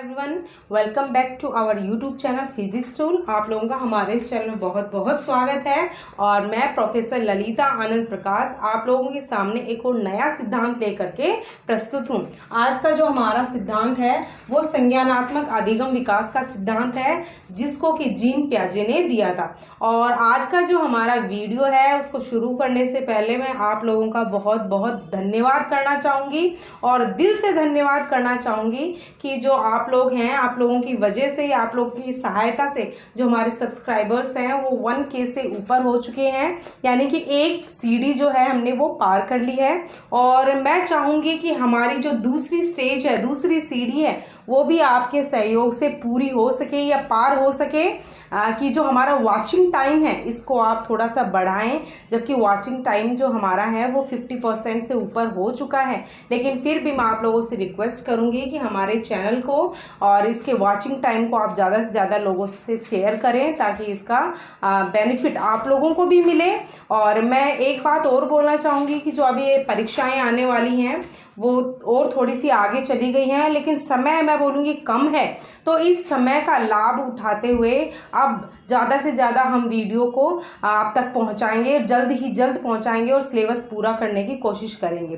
Everyone, welcome back to our YouTube channel physics tool. आप लोगों का हमारे इस चैनल में बहुत बहुत स्वागत है और मैं प्रोफेसर ललिता आनंद प्रकाश आप लोगों के सामने एक और नया सिद्धांत लेकर के प्रस्तुत हूँ। आज का जो हमारा सिद्धांत है वो संज्ञानात्मक अधिगम विकास का सिद्धांत है, जिसको कि जीन पियाजे ने दिया था। और आज का जो हमारा वीडियो है उसको शुरू करने से पहले मैं आप लोगों का बहुत बहुत धन्यवाद करना चाहूँगी और दिल से धन्यवाद करना चाहूँगी कि जो आप लोग हैं, आप लोगों की वजह से, आप लोगों की सहायता से जो हमारे सब्सक्राइबर्स हैं वो 1K से ऊपर हो चुके हैं, यानी कि एक सीढ़ी जो है हमने वो पार कर ली है। और मैं चाहूँगी कि हमारी जो दूसरी स्टेज है, दूसरी सीढ़ी है, वो भी आपके सहयोग से पूरी हो सके या पार हो सके। कि जो हमारा वॉचिंग टाइम है इसको आप थोड़ा सा बढ़ाएं, जबकि वॉचिंग टाइम जो हमारा है वो 50% से ऊपर हो चुका है। लेकिन फिर भी मैं आप लोगों से रिक्वेस्ट करूंगी कि हमारे चैनल को और इसके वॉचिंग टाइम को आप ज़्यादा से ज़्यादा लोगों से शेयर करें, ताकि इसका बेनिफिट आप लोगों को भी मिले। और मैं एक बात और बोलना चाहूँगी कि जो अभी ये परीक्षाएँ आने वाली हैं वो और थोड़ी सी आगे चली गई हैं, लेकिन समय मैं बोलूँगी कम है। तो इस समय का लाभ उठाते हुए अब ज़्यादा से ज़्यादा हम वीडियो को आप तक पहुंचाएंगे, जल्द ही जल्द पहुंचाएंगे और सिलेबस पूरा करने की कोशिश करेंगे।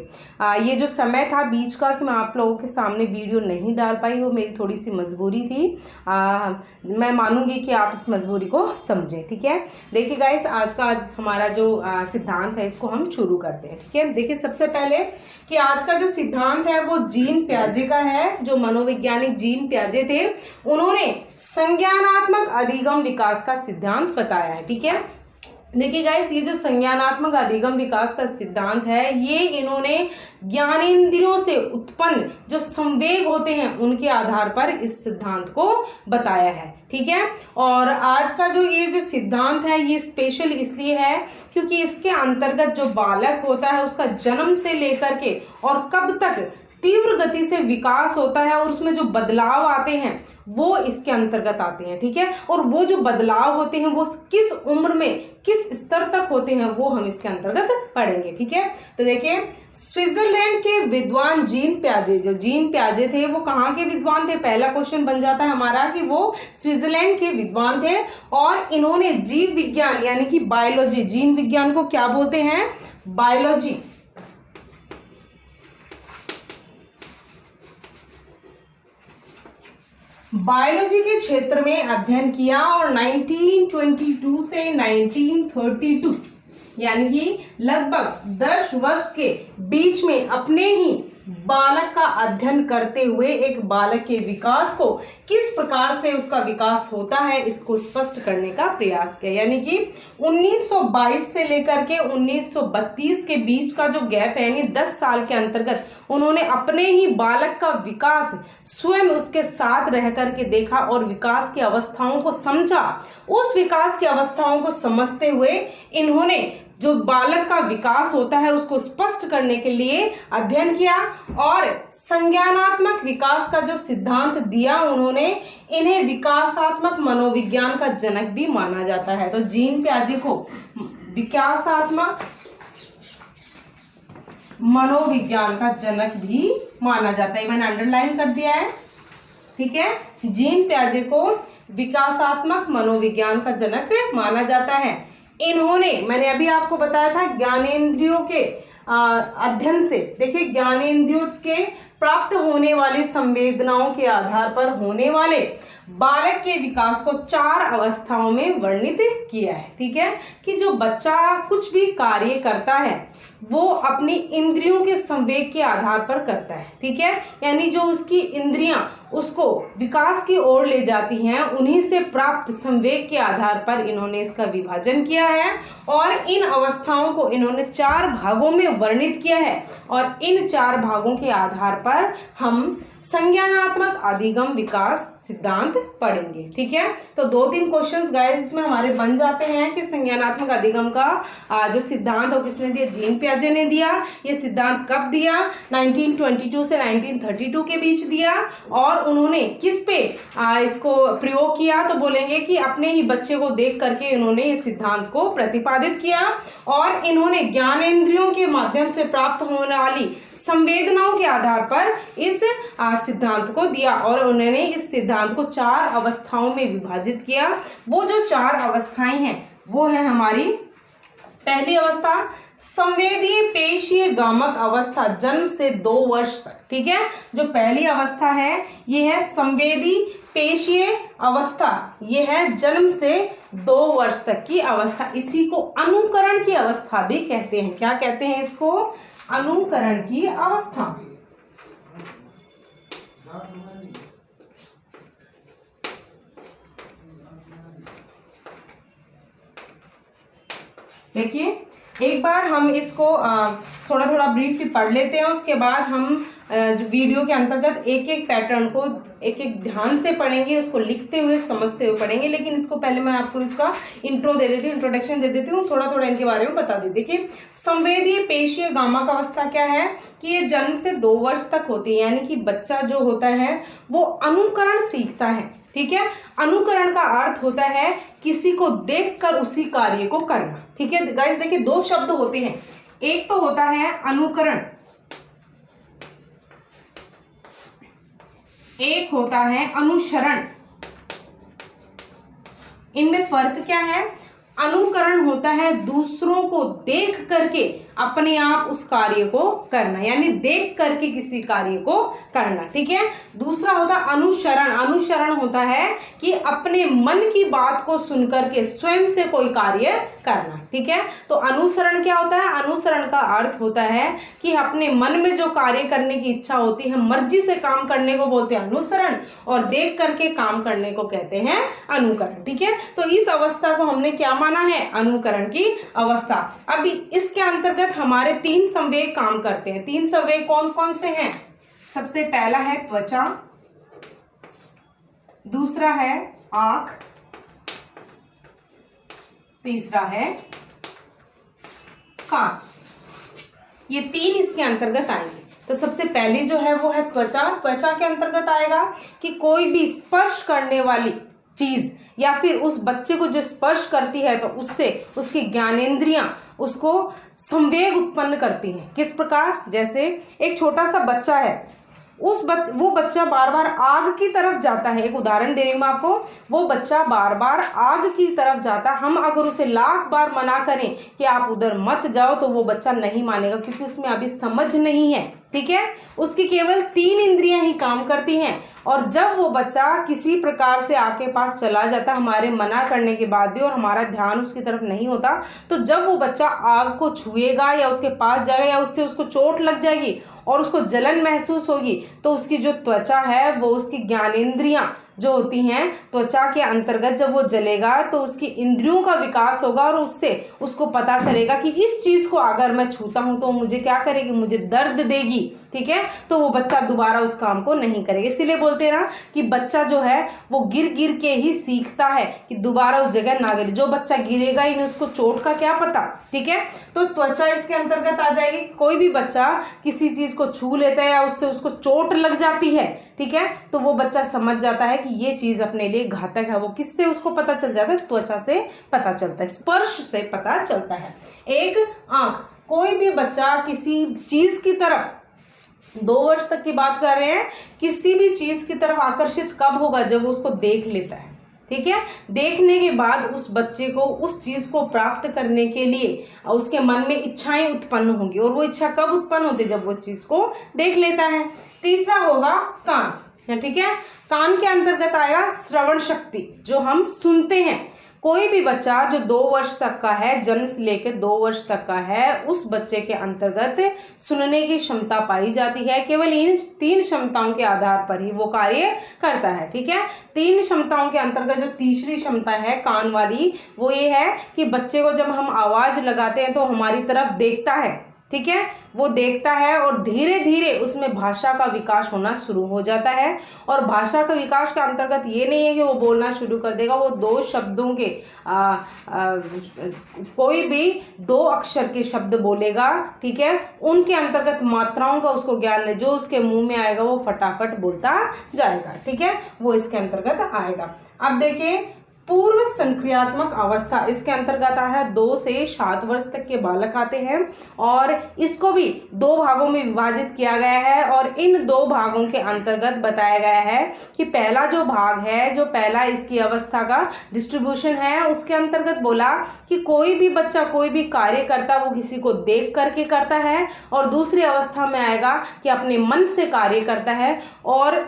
ये जो समय था बीच का कि मैं आप लोगों के सामने वीडियो नहीं डाल पाई, वो मेरी थोड़ी सी मजबूरी थी। मैं मानूंगी कि आप इस मजबूरी को समझें, ठीक है। देखिए गाइस, आज का हमारा जो सिद्धांत है इसको हम शुरू करते हैं, ठीक है। देखिए, सबसे पहले कि आज का जो सिद्धांत है वो जीन पियाजे का है। जो मनोवैज्ञानिक जीन पियाजे थे, उन्होंने संज्ञानात्मक अधिगम विकास का सिद्धांत बताया है, ठीक है। देखिए गाइस, ये जो संज्ञानात्मक अधिगम विकास का सिद्धांत है, ये इन्होंने ज्ञानेंद्रियों से उत्पन्न जो संवेग होते हैं उनके आधार पर इस सिद्धांत को बताया है, ठीक है। और आज का जो ये जो सिद्धांत है ये स्पेशल इसलिए है क्योंकि इसके अंतर्गत जो बालक होता है उसका जन्म से लेकर के और कब तक तीव्र गति से विकास होता है और उसमें जो बदलाव आते हैं वो इसके अंतर्गत आते हैं, ठीक है। और वो जो बदलाव होते हैं वो किस उम्र में किस स्तर तक होते हैं वो हम इसके अंतर्गत पढ़ेंगे, ठीक है। तो देखिए, स्विट्जरलैंड के विद्वान जीन पियाजे, जो जीन पियाजे थे वो कहाँ के विद्वान थे? पहला क्वेश्चन बन जाता है हमारा कि वो स्विट्जरलैंड के विद्वान थे और इन्होंने जीव विज्ञान यानी कि बायोलॉजी, जीन विज्ञान को क्या बोलते हैं? बायोलॉजी। बायोलॉजी के क्षेत्र में अध्ययन किया और 1922 से 1932 यानी कि लगभग 10 वर्ष के बीच में अपने ही बालक का अध्ययन करते हुए एक बालक के विकास को, किस प्रकार से उसका विकास होता है, इसको स्पष्ट करने का प्रयास किया। यानी कि 1922 से लेकर के 1932 के बीच का जो गैप है, यानी 10 साल के अंतर्गत उन्होंने अपने ही बालक का विकास स्वयं उसके साथ रह करके देखा और विकास की अवस्थाओं को समझा। उस विकास की अवस्थाओं को समझते हुए इन्होंने जो बालक का विकास होता है उसको स्पष्ट करने के लिए अध्ययन किया और संज्ञानात्मक विकास का जो सिद्धांत दिया उन्होंने, इन्हें विकासात्मक मनोविज्ञान का जनक भी माना जाता है। तो जीन पियाजे को विकासात्मक मनोविज्ञान का जनक भी माना जाता है। मैंने अंडरलाइन कर दिया है, ठीक है। जीन पियाजे को विकासात्मक मनोविज्ञान का जनक माना जाता है। इन्होंने, मैंने अभी आपको बताया था, ज्ञानेंद्रियों के अध्ययन से, देखिए ज्ञानेंद्रियों के प्राप्त होने वाली संवेदनाओं के आधार पर होने वाले बालक के विकास को 4 अवस्थाओं में वर्णित किया है, ठीक है। कि जो बच्चा कुछ भी कार्य करता है वो अपनी इंद्रियों के संवेग के आधार पर करता है, ठीक है। यानी जो उसकी इंद्रियां उसको विकास की ओर ले जाती हैं, उन्हीं से प्राप्त संवेग के आधार पर इन्होंने इसका विभाजन किया है और इन अवस्थाओं को इन्होंने 4 भागों में वर्णित किया है और इन 4 भागों के आधार पर हम संज्ञानात्मक अधिगम विकास सिद्धांत पढ़ेंगे, ठीक है। तो 2-3 क्वेश्चंस गाइस इसमें हमारे बन जाते हैं कि संज्ञानात्मक अधिगम का जो सिद्धांत हो किसने दिया? जीन पियाजे ने दिया। ये सिद्धांत कब दिया? 1922 से 1932 के बीच दिया। और उन्होंने किस पे इसको प्रयोग किया? तो बोलेंगे कि अपने ही बच्चे को देख करके इन्होंने इस सिद्धांत को प्रतिपादित किया और इन्होंने ज्ञानेंद्रियों के माध्यम से प्राप्त होने वाली संवेदनाओं के आधार पर इस सिद्धांत को दिया और उन्होंने इस सिद्धांत को 4 अवस्थाओं में विभाजित किया। वो जो 4 अवस्थाएं हैं वो है हमारी पहली अवस्था संवेदीय पेशीय गामक अवस्था, जन्म से 2 वर्ष तक। ठीक है, जो पहली अवस्था है ये है संवेदी पेशीय अवस्था, ये है जन्म से 2 वर्ष तक की अवस्था। इसी को अनुकरण की अवस्था भी कहते हैं। क्या कहते हैं इसको? अनुकरण की अवस्था। देखिए एक बार हम इसको थोड़ा थोड़ा ब्रीफली पढ़ लेते हैं, उसके बाद हम वीडियो के अंतर्गत एक एक पैटर्न को एक एक ध्यान से पढ़ेंगे, उसको लिखते हुए समझते हुए पढ़ेंगे। लेकिन इसको पहले मैं आपको इसका इंट्रो दे देती हूँ, इंट्रोडक्शन दे देती हूँ, थोड़ा थोड़ा इनके बारे में बता देती। देखिए संवेदीय पेशीय गामक अवस्था क्या है कि ये जन्म से 2 वर्ष तक होती है, यानी कि बच्चा जो होता है वो अनुकरण सीखता है। ठीक है, अनुकरण का अर्थ होता है किसी को देखकर उसी कार्य को करना। ठीक है गाइस, देखिए 2 शब्द होते हैं, एक तो होता है अनुकरण, एक होता है अनुसरण। इनमें फर्क क्या है? अनुकरण होता है दूसरों को देख करके अपने आप उस कार्य को करना, यानी देख करके किसी कार्य को करना। ठीक है, दूसरा होता अनुसरण। अनुसरण होता है कि अपने मन की बात को सुनकर के स्वयं से कोई कार्य करना। ठीक है, तो अनुसरण क्या होता है? अनुसरण का अर्थ होता है कि अपने मन में जो कार्य करने की इच्छा होती है, मर्जी से काम करने को बोलते हैं अनुसरण, और देख करके काम करने को कहते हैं अनुकरण। ठीक है, तो इस अवस्था को हमने क्या माना है? अनुकरण की अवस्था। अभी इसके अंतर्गत हमारे 3 संवेग काम करते हैं। 3 संवेग कौन कौन से हैं? सबसे पहला है त्वचा, दूसरा है आंख, तीसरा है कान। ये 3 इसके अंतर्गत आएंगे। तो सबसे पहली जो है वो है त्वचा। त्वचा के अंतर्गत आएगा कि कोई भी स्पर्श करने वाली चीज या फिर उस बच्चे को जो स्पर्श करती है तो उससे उसकी ज्ञानेंद्रियां उसको संवेग उत्पन्न करती हैं। किस प्रकार? जैसे एक छोटा सा बच्चा है, वो बच्चा बार बार आग की तरफ जाता है। एक उदाहरण दे रही हूँ मैं आपको, वो बच्चा बार बार आग की तरफ जाता, हम अगर उसे लाख बार मना करें कि आप उधर मत जाओ तो वो बच्चा नहीं मानेगा, क्योंकि उसमें अभी समझ नहीं है। ठीक है, उसकी केवल 3 इंद्रियां ही काम करती हैं, और जब वो बच्चा किसी प्रकार से आग के पास चला जाता हमारे मना करने के बाद भी, और हमारा ध्यान उसकी तरफ नहीं होता, तो जब वो बच्चा आग को छुएगा या उसके पास जाएगा या उससे उसको चोट लग जाएगी और उसको जलन महसूस होगी, तो उसकी जो त्वचा है वो उसकी ज्ञानेंद्रियां जो होती हैं त्वचा के अंतर्गत, जब वो जलेगा तो उसकी इंद्रियों का विकास होगा और उससे उसको पता चलेगा कि इस चीज़ को अगर मैं छूता हूँ तो मुझे क्या करेगी? मुझे दर्द देगी। ठीक है, तो वो बच्चा दोबारा उस काम को नहीं करेगा। इसीलिए बोलते हैं ना कि बच्चा जो है वो गिर गिर के ही सीखता है कि दोबारा उस जगह ना गिरे। जो बच्चा गिरेगा ही नहीं उसको चोट का क्या पता। ठीक है, तो त्वचा इसके अंतर्गत आ जाएगी। कोई भी बच्चा किसी चीज़ को छू लेता है या उससे उसको चोट लग जाती है, ठीक है, तो वो बच्चा समझ जाता है कि ये चीज अपने लिए घातक है। वो किससे उसको पता चल जाता है? त्वचा से पता चलता है, स्पर्श से पता चलता है। एक आंख, कोई भी बच्चा किसी चीज की तरफ, 2 वर्ष तक की बात कर रहे हैं, किसी भी चीज की तरफ आकर्षित कब होगा? जब वो उसको देख लेता है। ठीक है, देखने के बाद उस बच्चे को उस चीज को प्राप्त करने के लिए उसके मन में इच्छाएं उत्पन्न होंगी, और वो इच्छा कब उत्पन्न होती है? जब वो चीज को देख लेता है। तीसरा होगा कान। ठीक है, कान के अंतर्गत आएगा श्रवण शक्ति, जो हम सुनते हैं। कोई भी बच्चा जो 2 वर्ष तक का है, जन्म से लेकर 2 वर्ष तक का है, उस बच्चे के अंतर्गत सुनने की क्षमता पाई जाती है। केवल इन 3 क्षमताओं के आधार पर ही वो कार्य करता है। ठीक है, 3 क्षमताओं के अंतर्गत जो तीसरी क्षमता है कान वाली, वो ये है कि बच्चे को जब हम आवाज लगाते हैं तो हमारी तरफ देखता है। ठीक है, वो देखता है और धीरे धीरे उसमें भाषा का विकास होना शुरू हो जाता है। और भाषा का विकास के अंतर्गत ये नहीं है कि वो बोलना शुरू कर देगा, वो 2 शब्दों के कोई भी 2 अक्षर के शब्द बोलेगा। ठीक है, उनके अंतर्गत मात्राओं का उसको ज्ञान है, जो उसके मुंह में आएगा वो फटाफट बोलता जाएगा। ठीक है, वो इसके अंतर्गत आएगा। अब देखिए पूर्व संक्रियात्मक अवस्था, इसके अंतर्गत है 2 से 7 वर्ष तक के बालक आते हैं और इसको भी 2 भागों में विभाजित किया गया है। और इन 2 भागों के अंतर्गत बताया गया है कि पहला जो भाग है, जो पहला इसकी अवस्था का डिस्ट्रीब्यूशन है, उसके अंतर्गत बोला कि कोई भी बच्चा कोई भी कार्य करता वो किसी को देख करके करता है, और दूसरी अवस्था में आएगा कि अपने मन से कार्य करता है। और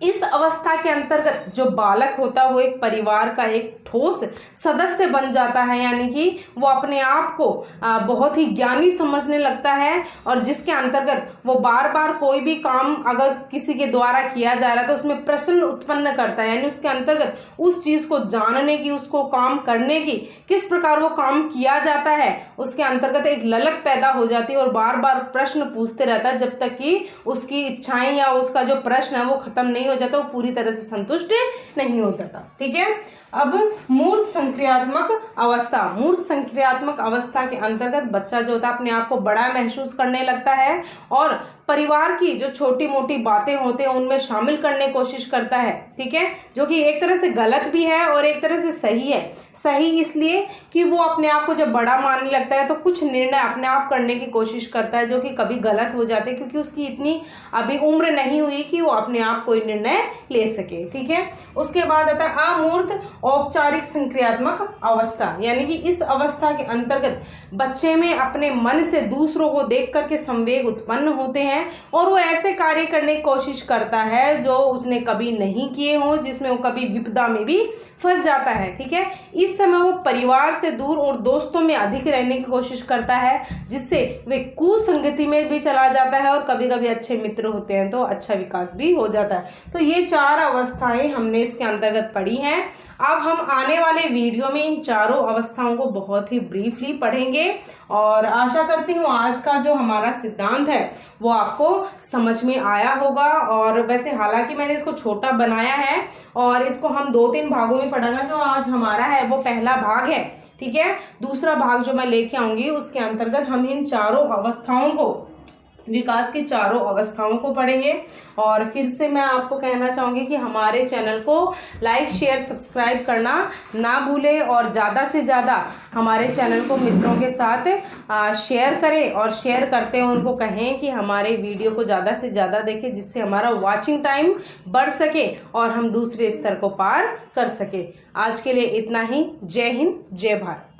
इस अवस्था के अंतर्गत जो बालक होता है वो एक परिवार का एक ठोस सदस्य बन जाता है, यानी कि वो अपने आप को बहुत ही ज्ञानी समझने लगता है, और जिसके अंतर्गत वो बार बार कोई भी काम अगर किसी के द्वारा किया जा रहा है तो उसमें प्रश्न उत्पन्न करता है, यानी उसके अंतर्गत उस चीज़ को जानने की, उसको काम करने की, किस प्रकार वो काम किया जाता है, उसके अंतर्गत एक ललक पैदा हो जाती है और बार बार प्रश्न पूछते रहता है जब तक कि उसकी इच्छाएं या उसका जो प्रश्न है वो खत्म नहीं हो जाता, वो पूरी तरह से संतुष्ट नहीं हो जाता। ठीक है। अब मूर्त संक्रियात्मक अवस्था, मूर्त संक्रियात्मक अवस्था के अंतर्गत बच्चा जो होता है अपने आप को बड़ा महसूस करने लगता है और परिवार की जो छोटी मोटी बातें होते हैं उनमें शामिल करने की कोशिश करता है। ठीक है, जो कि एक तरह से गलत भी है और एक तरह से सही है। सही इसलिए कि वो अपने आप को जब बड़ा मानने लगता है तो कुछ निर्णय अपने आप करने की कोशिश करता है जो कि कभी गलत हो जाते हैं, क्योंकि उसकी इतनी अभी उम्र नहीं हुई कि वो अपने आप कोई निर्णय ले सके। ठीक है। उसके बाद आता है अमूर्त औपचारिक संक्रियात्मक अवस्था, यानी कि इस अवस्था के अंतर्गत बच्चे में अपने मन से दूसरों को देख करके संवेग उत्पन्न होते हैं और वो ऐसे कार्य करने की कोशिश करता है जो उसने कभी नहीं किए हों, जिसमें वो कभी विपदा में भी फंस जाता है। ठीक है। इस समय वो परिवार से दूर और दोस्तों में अधिक रहने की कोशिश करता है, जिससे वे कुसंगति में भी चला जाता है और कभी कभी अच्छे मित्र होते हैं तो अच्छा विकास भी हो जाता है। तो ये 4 अवस्थाएं हमने इसके अंतर्गत पढ़ी हैं। अब हम आने वाले वीडियो में इन चारों अवस्थाओं को बहुत ही ब्रीफली पढ़ेंगे और आशा करती हूँ आज का जो हमारा सिद्धांत है वो आपको समझ में आया होगा। और वैसे हालांकि मैंने इसको छोटा बनाया है और इसको हम 2-3 भागों में पढ़ेंगे। जो आज हमारा है वो पहला भाग है। ठीक है। दूसरा भाग जो मैं लेके आऊंगी उसके अंतर्गत हम इन चारों अवस्थाओं को, विकास की चारों अवस्थाओं को पढ़ेंगे। और फिर से मैं आपको कहना चाहूँगी कि हमारे चैनल को लाइक शेयर सब्सक्राइब करना ना भूलें और ज़्यादा से ज़्यादा हमारे चैनल को मित्रों के साथ शेयर करें और शेयर करते हैं उनको कहें कि हमारे वीडियो को ज़्यादा से ज़्यादा देखें, जिससे हमारा वॉचिंग टाइम बढ़ सके और हम दूसरे स्तर को पार कर सके। आज के लिए इतना ही। जय हिंद, जय भारत।